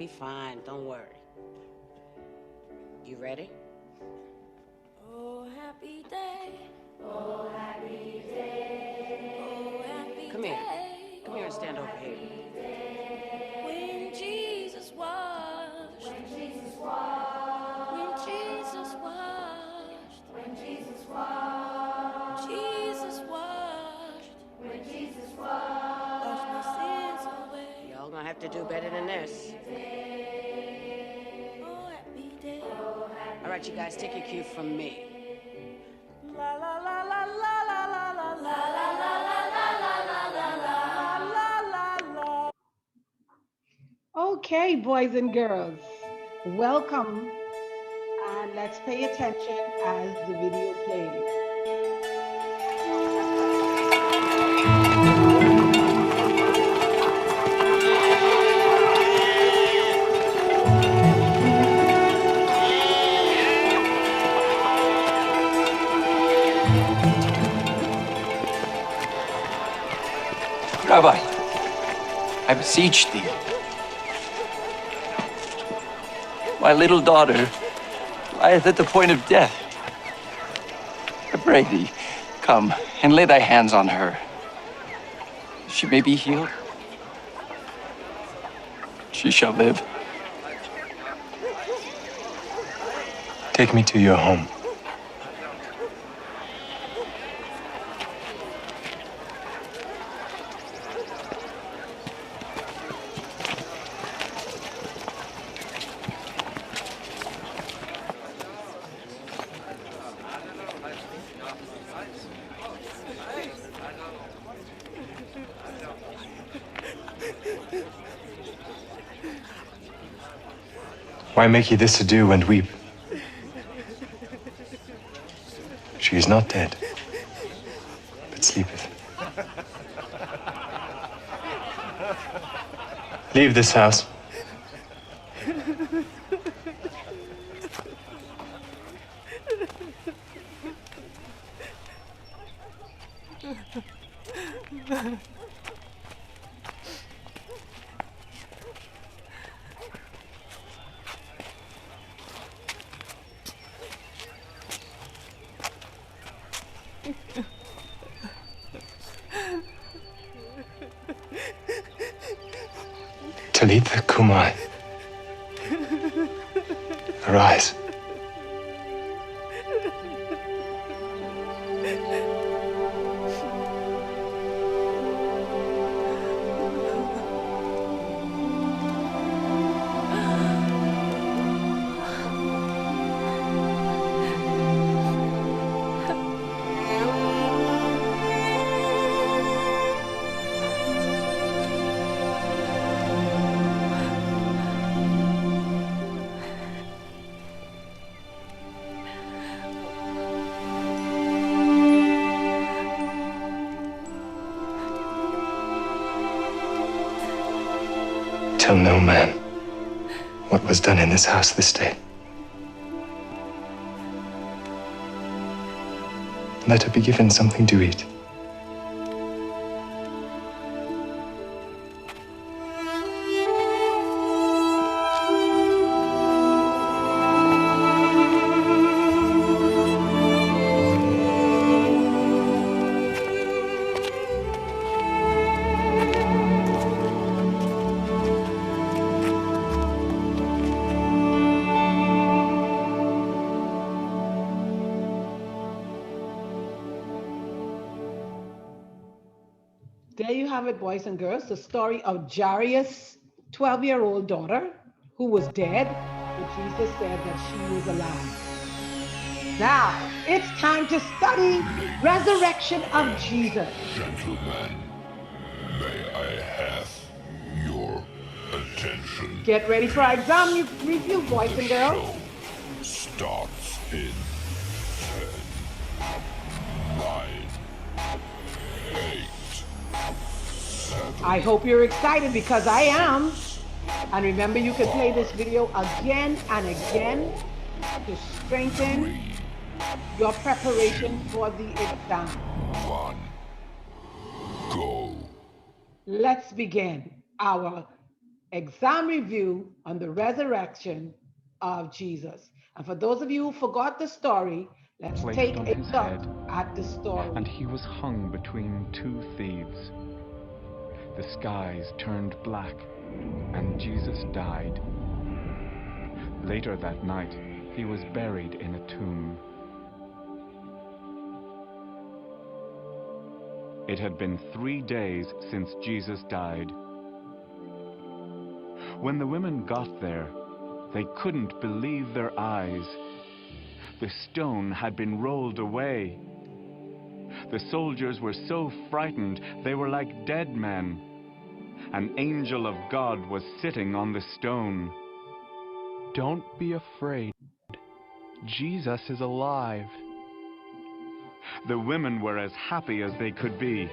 be fine. Don't worry. You ready? Oh, happy day. Oh, happy day. Oh, happy Come here. day. Come here and stand over here. When Jesus washed. When Jesus washed. When Jesus washed. When Jesus washed. Jesus washed. When Jesus washed. Washed my sins away. Y'all gonna have to do better than this. Oh, happy day. All right, you guys, take your cue from me. La la la la la la la la la la la la. Okay, boys and girls, welcome, and let's pay attention as the video plays. Rabbi, I beseech thee. My little daughter lieth at the point of death. I pray thee, come and lay thy hands on her. She may be healed. She shall live. Take me to your home. Why make ye this ado and weep? She is not dead, but sleepeth. Leave this house. Talitha Kumai. Arise. Tell no man what was done in this house this day. Let her be given something to eat. There you have it, boys and girls, the story of Jairus' 12-year-old daughter who was dead, but Jesus said that she was alive. Now, it's time to study resurrection of Jesus. Gentlemen, may I have your attention? Get ready for our exam review, boys and girls. The show starts in 10, 9, 8, 7. I hope you're excited because I am. And remember, you can play this video again and again to strengthen your preparation for the exam. 1, go. Let's begin our exam review on the resurrection of Jesus. And for those of you who forgot the story, let's take Placed on a his look head, at the story. and he was hung between two thieves. The skies turned black, and Jesus died. Later that night, he was buried in a tomb. It had been 3 days since Jesus died. When the women got there, they couldn't believe their eyes. The stone had been rolled away. The soldiers were so frightened they were like dead men. An angel of God was sitting on the stone. Don't be afraid. Jesus is alive. The women were as happy as they could be.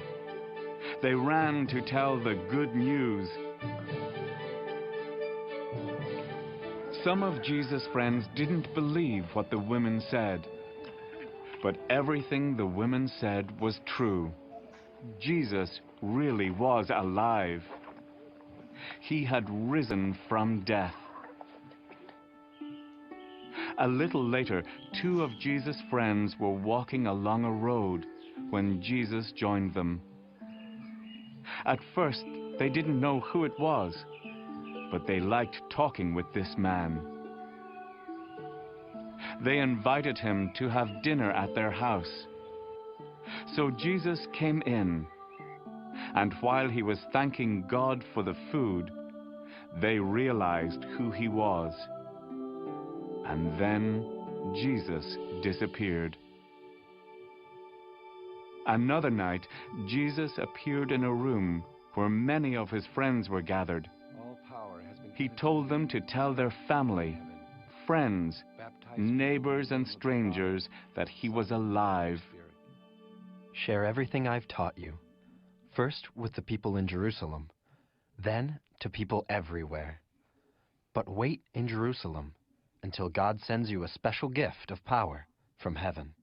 They ran to tell the good news. Some of Jesus' friends didn't believe what the women said. But everything the women said was true. Jesus really was alive. He had risen from death. A little later, 2 of Jesus' friends were walking along a road when Jesus joined them. At first, they didn't know who it was, but they liked talking with this man. They invited him to have dinner at their house. So Jesus came in, and while he was thanking God for the food, they realized who he was. And then Jesus disappeared. Another night, Jesus appeared in a room where many of his friends were gathered. He told them to tell their family, friends, neighbors, and strangers that he was alive. Share everything I've taught you, first with the people in Jerusalem, then to people everywhere. But wait in Jerusalem until God sends you a special gift of power from heaven.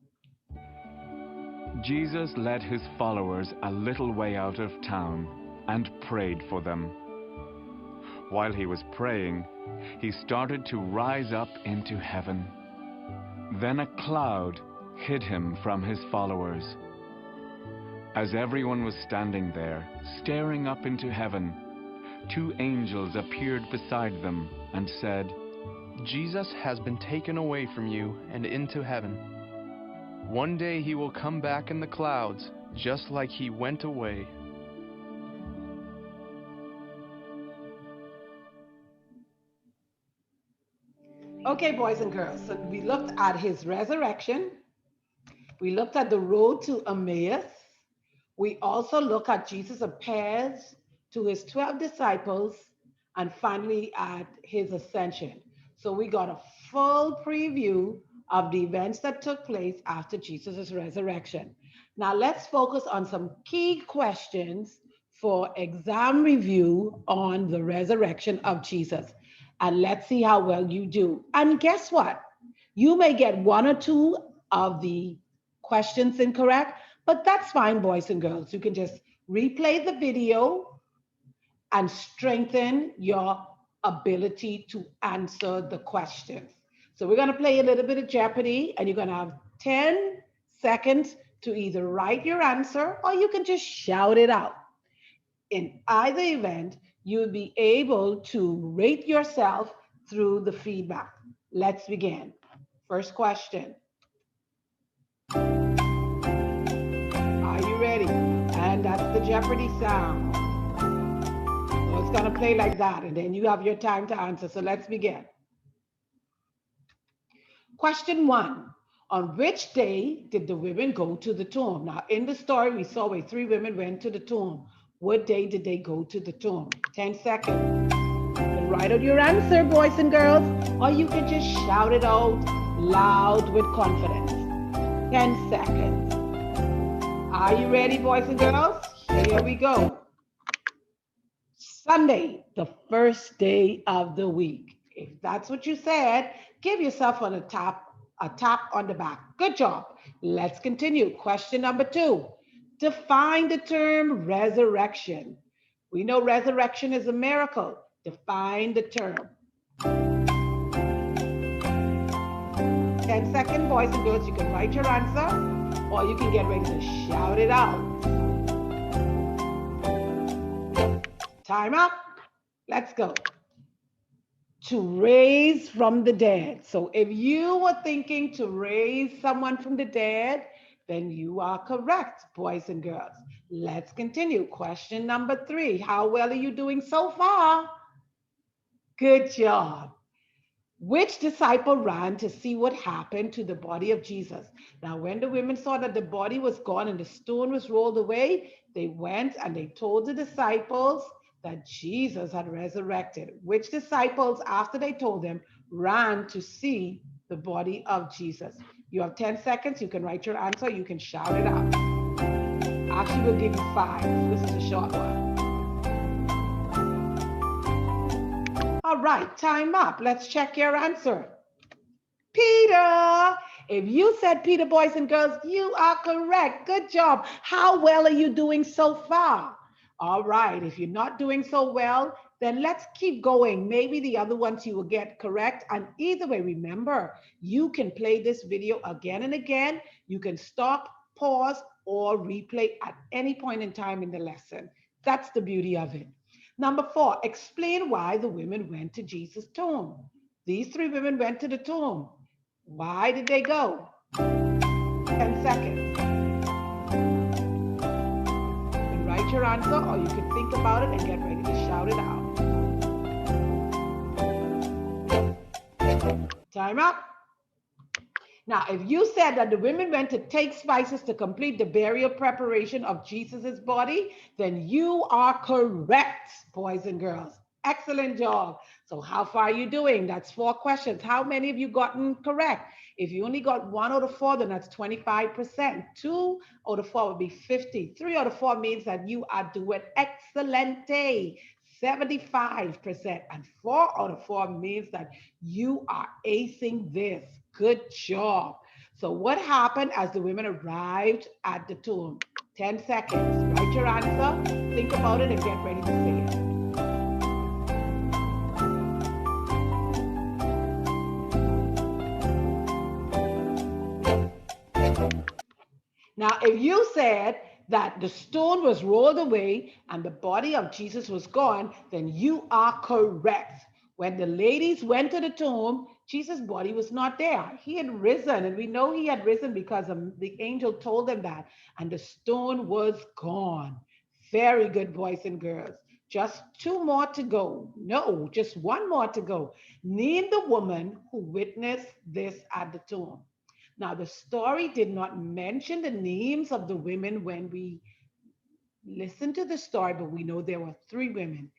Jesus led his followers a little way out of town and prayed for them. While he was praying, he started to rise up into heaven. Then a cloud hid him from his followers. As everyone was standing there, staring up into heaven, 2 angels appeared beside them and said, Jesus has been taken away from you and into heaven. One day he will come back in the clouds, just like he went away. Okay, boys and girls, so we looked at his resurrection. We looked at the road to Emmaus. We also look at Jesus appears to his 12 disciples and finally at his ascension. So we got a full preview of the events that took place after Jesus' resurrection. Now let's focus on some key questions for exam review on the resurrection of Jesus. And let's see how well you do. And guess what? You may get 1 or 2 of the questions incorrect, but that's fine, boys and girls. You can just replay the video and strengthen your ability to answer the questions. So we're going to play a little bit of Jeopardy, and you're going to have 10 seconds to either write your answer or you can just shout it out. In either event, you'll be able to rate yourself through the feedback. Let's begin. First question. Are you ready? And that's the Jeopardy sound. So it's going to play like that, and then you have your time to answer. So let's begin. Question 1. On which day did the women go to the tomb? Now, in the story, we saw where 3 women went to the tomb. What day did they go to the tomb? 10 seconds. You can write out your answer, boys and girls, or you can just shout it out loud with confidence. 10 seconds. Are you ready, boys and girls? Here we go. Sunday, the first day of the week. If that's what you said, give yourself a tap on the back. Good job. Let's continue. Question number 2. Define the term resurrection. We know resurrection is a miracle. Define the term. 10 seconds, boys and girls. You can write your answer or you can get ready to shout it out. Time up. Let's go. To raise from the dead. So if you were thinking to raise someone from the dead, then you are correct, boys and girls. Let's continue. Question number 3. How well are you doing so far? Good job. Which disciple ran to see what happened to the body of Jesus? Now, when the women saw that the body was gone and the stone was rolled away, they went and they told the disciples that Jesus had resurrected. Which disciples, after they told them, ran to see the body of Jesus? You have 10 seconds. You can write your answer. You can shout it out. Actually, we'll give you 5. This is a short one. All right, time up. Let's check your answer. Peter. If you said Peter, boys and girls, you are correct. Good job. How well are you doing so far? All right, if you're not doing so well, then let's keep going. Maybe the other ones you will get correct. And either way, remember, you can play this video again and again. You can stop, pause, or replay at any point in time in the lesson. That's the beauty of it. Number 4, explain why the women went to Jesus' tomb. These 3 women went to the tomb. Why did they go? 10 seconds. You can write your answer or you can think about it and get ready to shout it out. Time up. Now, if you said that the women went to take spices to complete the burial preparation of Jesus's body, then you are correct, boys and girls. Excellent job. So how far are you doing? That's 4 questions. How many have you gotten correct? If you only got 1 out of 4, then that's 25%. 2 out of 4 would be 50. 3 out of 4 means that you are doing excelente, 75%. And 4 out of 4 means that you are acing this. Good job. So what happened as the women arrived at the tomb? 10 seconds. Write your answer, think about it, and get ready to say it. Now, if you said that the stone was rolled away and the body of Jesus was gone, then you are correct. When the ladies went to the tomb, Jesus' body was not there. He had risen, and we know he had risen because the angel told them that, and the stone was gone. Very good, boys and girls. Just 2 more to go. No, just 1 more to go. Name the woman who witnessed this at the tomb. Now, the story did not mention the names of the women when we listened to the story, but we know there were 3 women.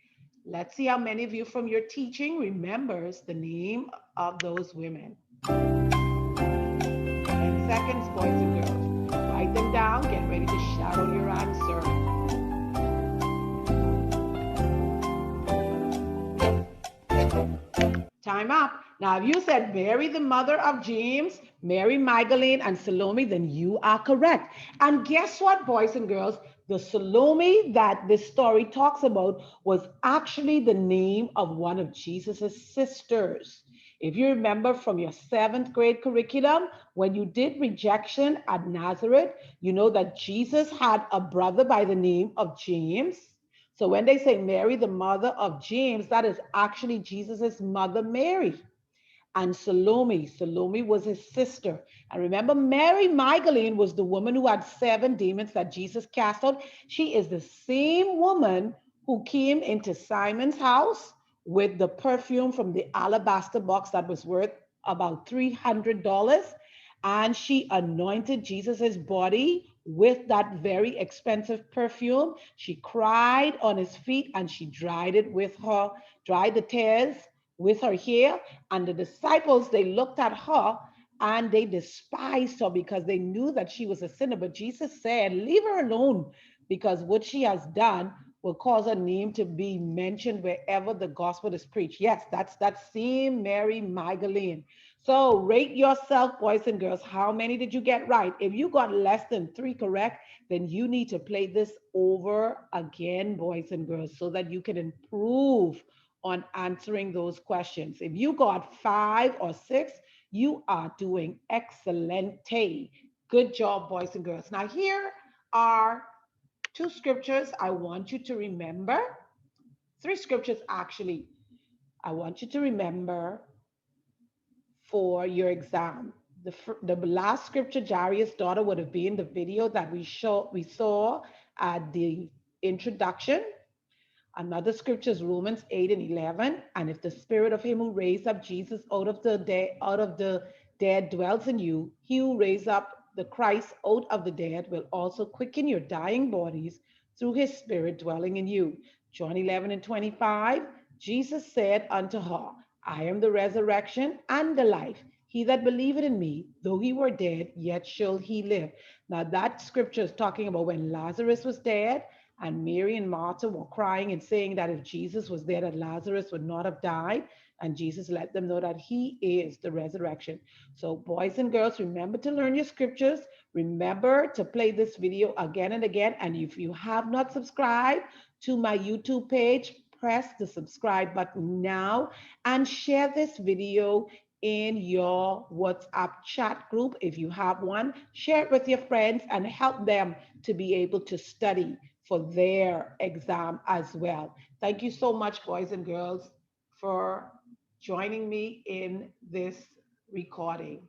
Let's see how many of you from your teaching remembers the name of those women. 10 seconds, boys and girls. Write them down. Get ready to shout out your answer. Time up. Now, if you said Mary, the mother of James, Mary Magdalene, and Salome, then you are correct. And guess what, boys and girls? The Salome that this story talks about was actually the name of one of Jesus's sisters. If you remember from your 7th grade curriculum, when you did rejection at Nazareth, you know that Jesus had a brother by the name of James. So when they say Mary, the mother of James, that is actually Jesus's mother, Mary. And Salome was his sister. And remember, Mary Magdalene was the woman who had 7 demons that Jesus cast out. She is the same woman who came into Simon's house with the perfume from the alabaster box that was worth about $300. And she anointed Jesus's body with that very expensive perfume. She cried on his feet and she dried the tears with her hair. And the disciples, they looked at her and they despised her because they knew that she was a sinner. But Jesus said, leave her alone, because what she has done will cause her name to be mentioned wherever the gospel is preached. Yes, that's that same Mary Magdalene. So rate yourself, boys and girls. How many did you get right? If you got less than 3 correct, then you need to play this over again, boys and girls, so that you can improve on answering those questions. If you got 5 or 6, you are doing excellente. Good job, boys and girls. Now, here are 2 scriptures I want you to remember. 3 scriptures, actually, I want you to remember for your exam. The last scripture, Jairus' daughter, would have been the video that we saw at the introduction. Another scripture is Romans 8 and 11. And if the spirit of him who raised up Jesus out of the dead dwells in you, he who raised up the Christ out of the dead will also quicken your dying bodies through his spirit dwelling in you. John 11 and 25, Jesus said unto her, I am the resurrection and the life. He that believeth in me, though he were dead, yet shall he live. Now that scripture is talking about when Lazarus was dead, and Mary and Martha were crying and saying that if Jesus was there, that Lazarus would not have died. And Jesus let them know that he is the resurrection. So boys and girls, remember to learn your scriptures. Remember to play this video again and again. And if you have not subscribed to my YouTube page, press the subscribe button now and share this video in your WhatsApp chat group. If you have one, share it with your friends and help them to be able to study for their exam as well. Thank you so much, boys and girls, for joining me in this recording.